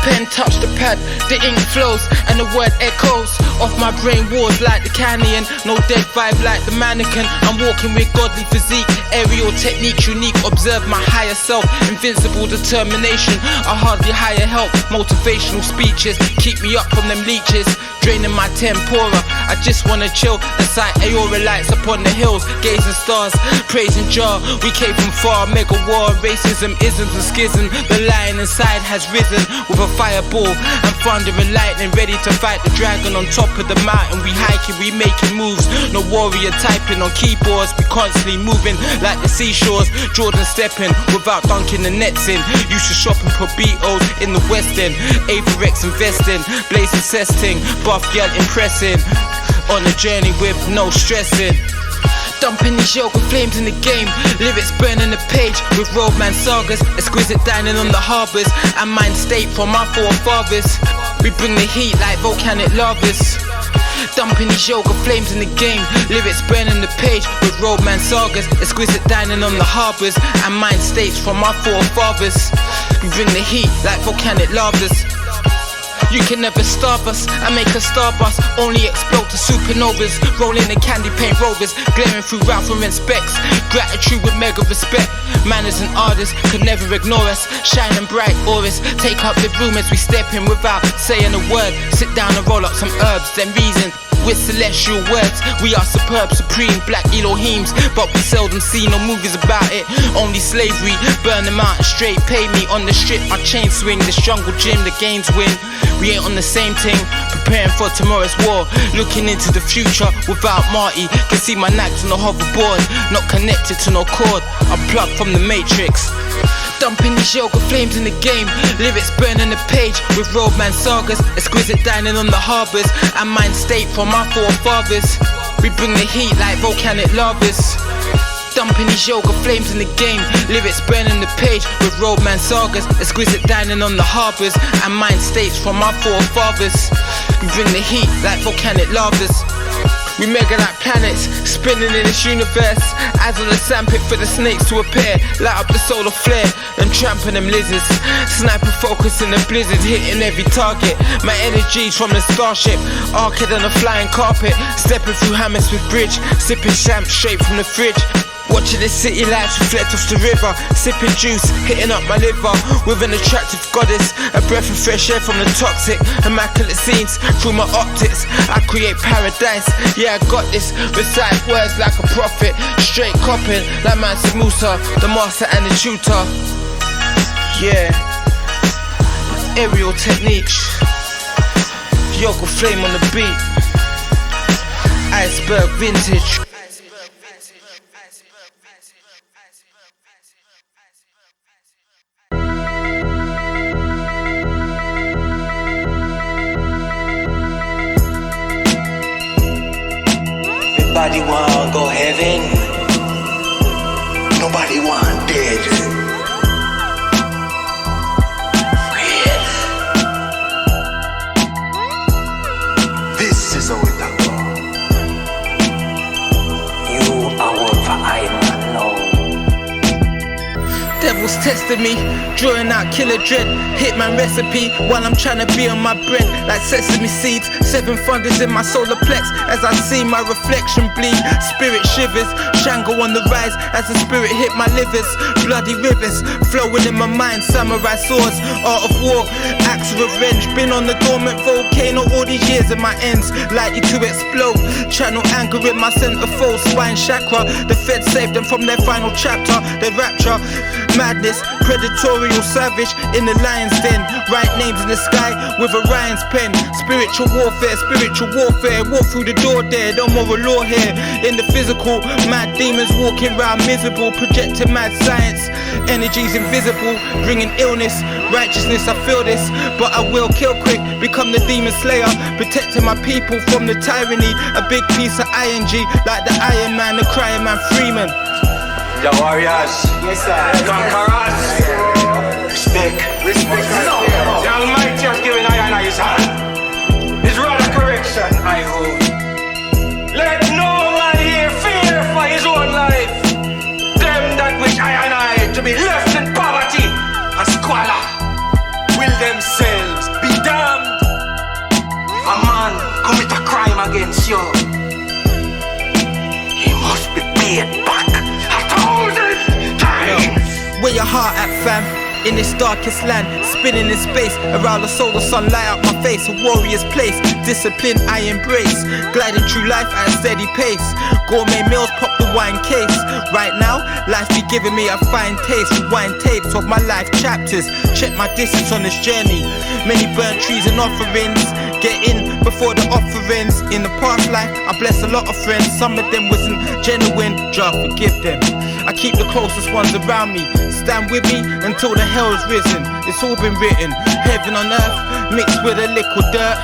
pen touch the pad, the ink flows and the word echoes off my brain walls like the canyon. No dead vibe like the mannequin. I'm walking with godly physique, aerial techniques unique. Observe my higher self, invincible determination. I hardly hire help, motivational speeches keep me up from them leeches, draining my tempora. I just wanna chill, the sight aurora lights upon the hills, gazing stars, praising Jah. We came from far, mega war, racism, isms and schism. The lion inside has risen with a fireball and thunder and lightning, ready to fight the dragon on top of the mountain. We hiking, we making moves, no warrior typing on keyboards. We constantly moving like the seashores, Jordan stepping without dunking the nets in. Used to shopping for Beatles in the West End, Averex investing, blazing cesting, buff girl impressing, on a journey with no stressing. Dumping these yoga flames in the game, lyrics burning the page with roadman sagas, exquisite dining on the harbours and mind state from our forefathers. We bring the heat like volcanic lavas. Dumping these yoga flames in the game, lyrics burning the page with roadman sagas, exquisite dining on the harbours and mind states from our forefathers. We bring the heat like volcanic lavas. You can never starve us, I make a starburst, only explode to supernovas, rolling in candy paint rovers, glaring through Ralph and specs, gratitude with mega respect. Manners and artists could never ignore us, shining bright auras, take up the room as we step in without saying a word. Sit down and roll up some herbs, then reason with celestial words. We are superb, supreme, black Elohims, but we seldom see no movies about it. Only slavery, burn them out and straight pay me. On the strip, I chain swing, this jungle gym, the games win. We ain't on the same thing, preparing for tomorrow's war. Looking into the future without Marty, can see my knacks on the hoverboard, not connected to no cord, I'm plugged from the matrix. Dumping these yoga flames in the game, lyrics burning the page with roadman sagas, exquisite dining on the harbours and mind state from our forefathers. We bring the heat like volcanic lavas. Dumping these yoga flames in the game, lyrics burning the page with roadman sagas, exquisite dining on the harbours and mind states from our forefathers. We bring the heat like volcanic lavas. We mega like planets, spinning in this universe. Eyes on the sandpit for the snakes to appear. Light up the solar flare and trampling them lizards. Sniper focus in the blizzard, hitting every target. My energy's from the starship, arcade on a flying carpet. Stepping through hammers with bridge, sipping champ straight from the fridge. Watching the city lights reflect off the river, sipping juice, hitting up my liver with an attractive goddess, a breath of fresh air from the toxic, immaculate scenes through my optics. I create paradise, yeah I got this. Recite words like a prophet, straight copping like Mansa Musa, the master and the tutor. Yeah, aerial techniques, yoga flame on the beat, Iceberg vintage. Nobody want go heaven, nobody want dead. Real. This is how it go. You are work for I man now. Devil's testing me, drawing out killer dread. Hitman recipe while I'm trying to be on my bread like sesame seeds. 7 thunders in my solar plex as I see my reflection bleed. Spirit shivers, Shango on the rise as the spirit hit my livers. Bloody rivers flowing in my mind, samurai swords, art of war, acts of revenge. Been on the dormant volcano all these years and my ends likely to explode. Channel anger in my centerfold, spine chakra. The feds saved them from their final chapter, their rapture. Madness, predatorial savage in the lion's den. Write names in the sky with Orion's pen. Spiritual warfare, walk through the door there. No moral law here. In the physical, mad demons walking round miserable, projecting mad science. Energy's invisible, bringing illness. Righteousness, I feel this, but I will kill quick. Become the demon slayer, protecting my people from the tyranny. A big piece of ING, like the Iron Man, the crying man Freeman. The warriors, yes sir, conquerors, respect. No, the Almighty has given I and I his hand. His rod of correction I hold. Let no man here fear for his own life. Them that wish I and I to be left in poverty and squalor will themselves you. He must be paid back 1,000 times. Where your heart at, fam? In this darkest land, spinning in space, around the solar sun, light up my face. A warrior's place, discipline I embrace, gliding through life at a steady pace. Gourmet meals, pop the wine case. Right now, life be giving me a fine taste. Rewind tapes of my life chapters. Check my distance on this journey. Many burnt trees and offerings. Get in before the offerings. In the past life, I blessed a lot of friends. Some of them wasn't genuine, just forgive them. I keep the closest ones around me. Stand with me until the hell is risen. It's all been written. Heaven on earth, mixed with a liquid dirt.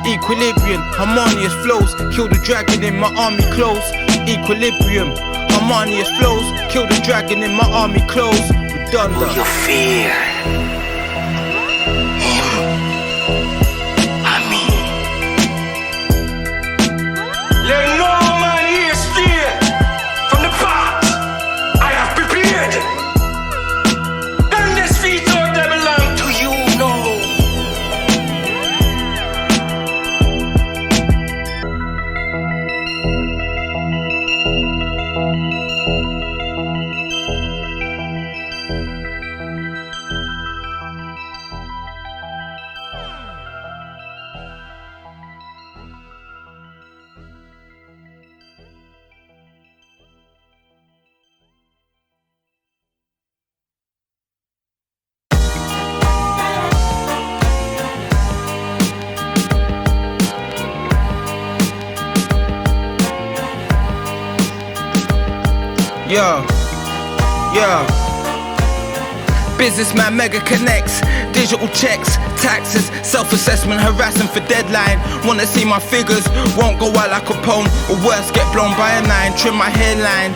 Equilibrium, harmonious flows. Kill the dragon in my army clothes. Equilibrium, harmonious flows. Kill the dragon in my army clothes. Redundant. Will you fear him? I mean, let no man here steer from the path I have prepared. Then this feet out that belong to you, no. Yo. Businessman mega connects, digital checks, taxes, self-assessment, harassing for deadline. Wanna see my figures, won't go out like a poem, or worse, get blown by a 9, trim my hairline.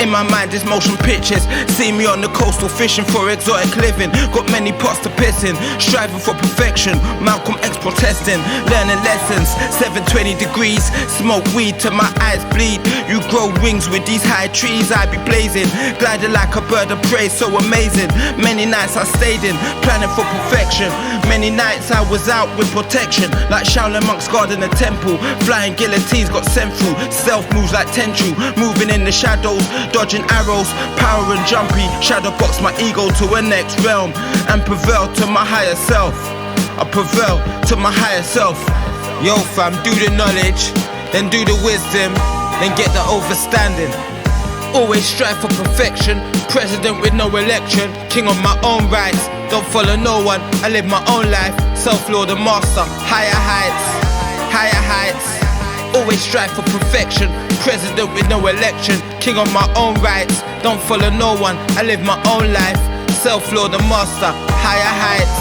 In my mind is motion pictures, see me on the coastal fishing for exotic living. Got many pots to piss in, striving for perfection. Malcolm X protesting, learning lessons, 720 degrees, smoke weed till my eyes bleed. You grow wings with these high trees, I be blazing, gliding like a bird of prey, so amazing. Many nights I stayed in, planning for perfection. Many nights I was out with protection, like Shaolin monks guarding a temple. Flying guillotines got sent through, stealth moves like Tenchu, moving in the shadows, dodging arrows, power and jumpy. Shadow box my ego to a next realm, and prevail to my higher self. I prevail to my higher self. Yo fam, do the knowledge, then do the wisdom, then get the overstanding. Always strive for perfection, president with no election, king of my own rights, don't follow no one, I live my own life, self-lord and master, higher heights, higher heights. Always strive for perfection, president with no election, king of my own rights, don't follow no one, I live my own life, self-lord and master, higher heights,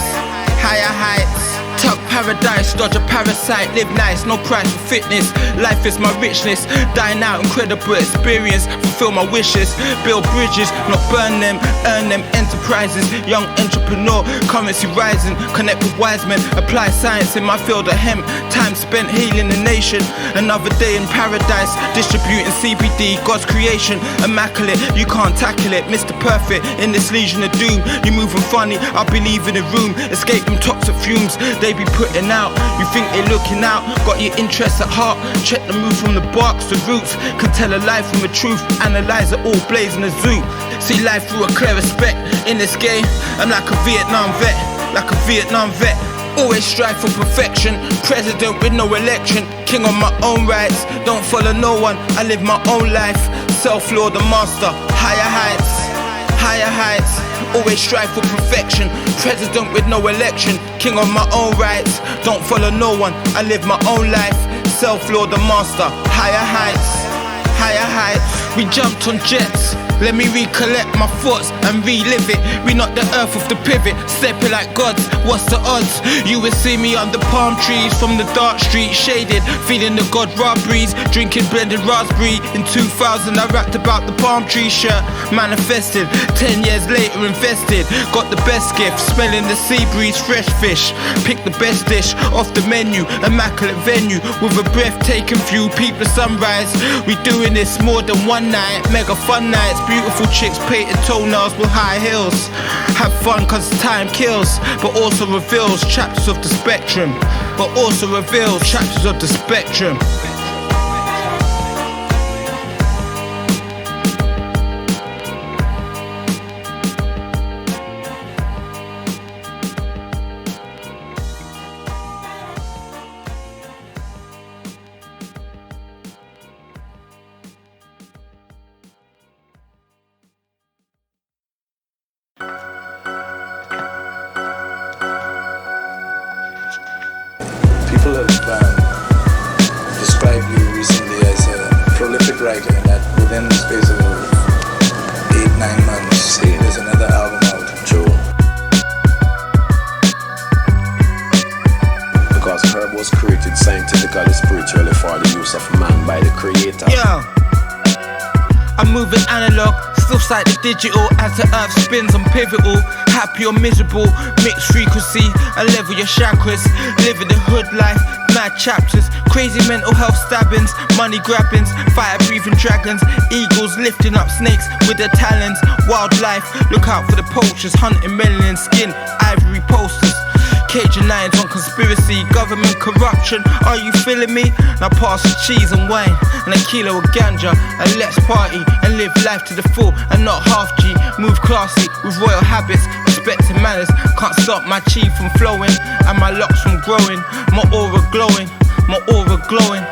higher heights. Tuck paradise, dodge a parasite, live nice, no price for fitness. Life is my richness, dine out, incredible experience, fulfill my wishes, build bridges, not burn them, earn them, enterprises, young entrepreneur, currency rising, connect with wise men, apply science in my field of hemp, time spent healing the nation. Another day in paradise, distributing CBD, God's creation, immaculate, you can't tackle it, Mr. Perfect, in this legion of doom, you moving funny, I'll be leaving the room, escape them toxic fumes, they be putting out, you think they looking out, got your interests at heart, check the move from the barks to roots, can tell a lie from a truth, analyze it all, blazing a zoo, see life through a clear respect, in this game, I'm like a Vietnam vet, like a Vietnam vet, always strive for perfection, president with no election, king on my own rights, don't follow no one, I live my own life, self-lord and master, higher heights, higher heights, always strive for perfection, president with no election, king of my own rights, don't follow no one, I live my own life, self-lord and master, higher heights, higher heights. We jumped on jets, let me recollect my thoughts and relive it. We knocked the earth off the pivot, stepping like gods, what's the odds? You would see me under palm trees from the dark street, shaded, feeding the god raw breeze, drinking blended raspberry. In 2000 I rapped about the palm tree shirt, manifested, 10 years later invested, got the best gift, smelling the sea breeze, fresh fish, pick the best dish off the menu, immaculate venue, with a breathtaking view, peep the sunrise. We doing this more than one night, mega fun nights, beautiful chicks, painted toenails with high heels. Have fun cause time kills, but also reveals chapters of the spectrum. But also reveals chapters of the spectrum. physically, spiritually for the use of man by the creator. Yeah. I'm moving analog, still sight the digital as the earth spins on pivotal. Happy or miserable, mixed frequency, I level your chakras. Living the hood life, mad chapters, crazy mental health stabbings, money grabbings, fire breathing dragons, eagles lifting up snakes with their talons. Wildlife, look out for the poachers, hunting melanin skin, ivory posters. Cajun lions on conspiracy, government corruption, are you feeling me? Now pass the cheese and wine, and a kilo of ganja, and let's party, and live life to the full, and not half G. Move classy, with royal habits, respecting manners. Can't stop my chi from flowing, and my locks from growing. My aura glowing, my aura glowing.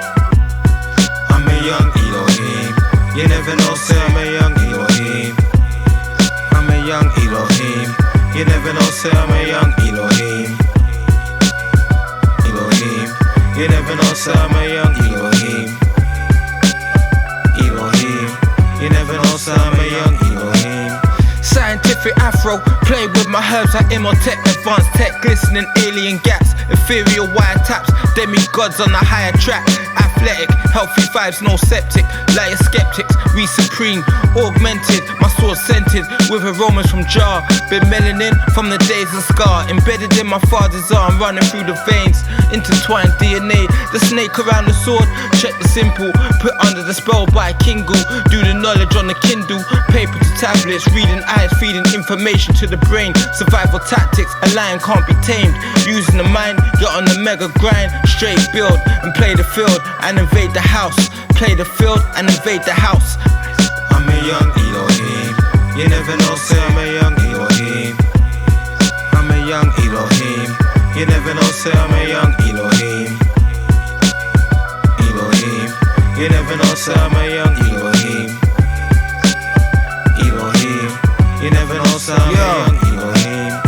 I'm a young Elohim, you never know, say I'm a young Elohim. I'm a young Elohim, you never know, say I'm a young Elohim. Elohim, you never know, say I'm a young Elohim. Elohim, you never know, say I'm a young Elohim. Scientific afro, play with my herbs like Imhotep, advanced tech, glistening alien gaps, ethereal wiretaps, demigods on a higher track. Athletic, healthy vibes, no septic, liar skeptics, we supreme, augmented, my soul scented with aromas from jar. Been melanin from the days of scar, embedded in my father's arm, running through the veins, intertwined DNA, the snake around the sword. Check the simple, put under the spell by Kingle, do the knowledge on the Kindle, paper to tablets, reading eyes, feeding information to the brain. Survival tactics, a lion can't be tamed, using the mind, get on the mega grind, straight build and play the field and invade the house, play the field and invade the house. I'm a young Elohim, you never know, say I'm a young Elohim. I'm a young Elohim, you never know, say I'm a young Elohim. Elohim, you never know, say I'm a young Elohim. Elohim, you never know, say I'm a young Elohim.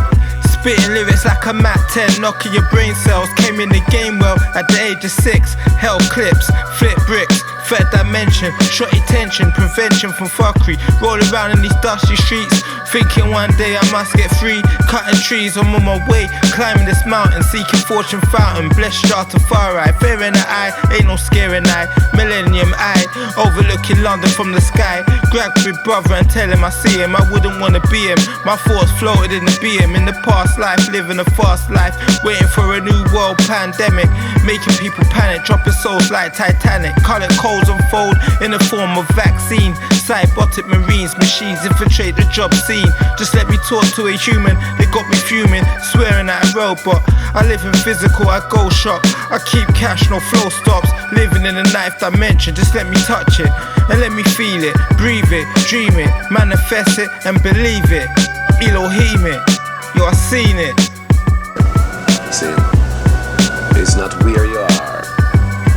Spitting lyrics like a Mac 10, knocking your brain cells. Came in the game well at the age of 6. Held clips, flip bricks, third dimension, shorty tension, prevention from fuckery. Roll around in these dusty streets, thinking one day I must get free. Cutting trees, I'm on my way, climbing this mountain, seeking fortune fountain. Blessed Rastafari, fear in the eye, ain't no scaring eye. Millennium eye, overlooking London from the sky. Grab big brother and tell him I see him, I wouldn't wanna be him. My thoughts floated in the BM, in the past life, living a fast life, waiting for a new world pandemic, making people panic, dropping souls like Titanic. Colored codes unfold in the form of vaccine. Cybotic marines, machines infiltrate the job scene. Just let me talk to a human, they got me fuming, swearing at a robot. I live in physical, I go shop, I keep cash, no flow stops. Living in the ninth dimension, just let me touch it and let me feel it, breathe it, dream it, manifest it and believe it. Elohim it, yo, I seen it. See, it's not where you are,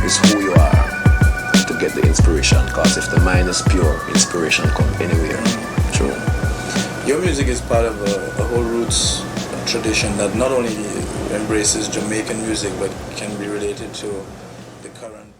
it's who you are to get the inspiration. Because if the mind is pure, inspiration comes anywhere. True. Your music is part of a whole roots tradition that not only embraces Jamaican music but can be related to the current